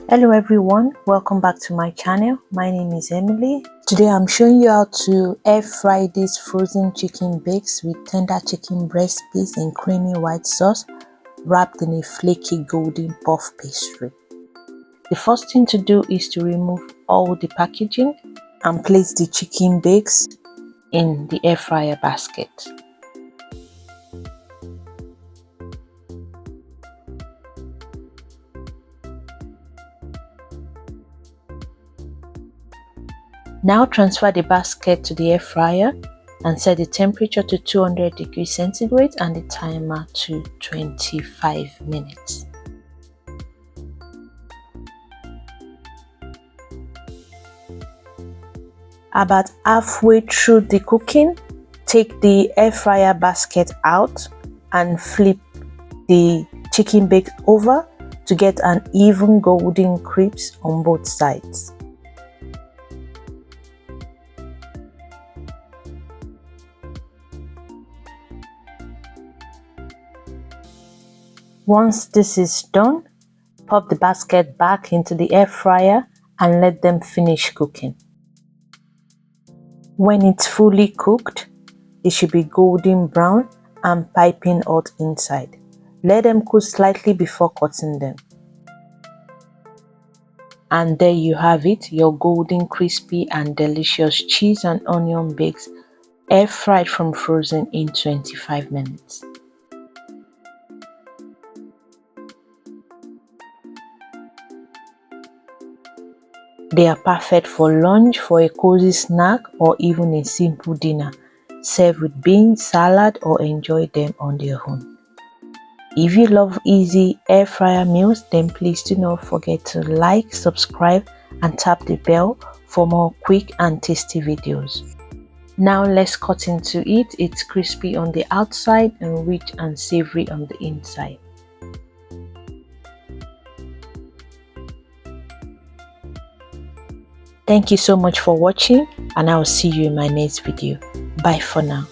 Hello everyone, welcome back to my channel. My name is Emily. Today I'm showing you how to air fry these frozen chicken bakes with tender chicken breast piece in creamy white sauce wrapped in a flaky golden puff pastry. The first thing to do is to remove all the packaging and place the chicken bakes in the air fryer basket. Now transfer the basket to the air fryer and set the temperature to 200 degrees centigrade and the timer to 25 minutes. About halfway through the cooking, take the air fryer basket out and flip the chicken bake over to get an even golden crisp on both sides. Once this is done, pop the basket back into the air fryer and let them finish cooking. When it's fully cooked, it should be golden brown and piping hot inside. Let them cool slightly before cutting them. And there you have it, your golden, crispy and delicious cheese and onion bakes air fried from frozen in 25 minutes. They are perfect for lunch, for a cozy snack, or even a simple dinner. Serve with beans, salad, or enjoy them on their own. If you love easy air fryer meals, then please do not forget to like, subscribe, and tap the bell for more quick and tasty videos. Now let's cut into it. It's crispy on the outside and rich and savory on the inside. Thank you so much for watching, and I will see you in my next video. Bye for now.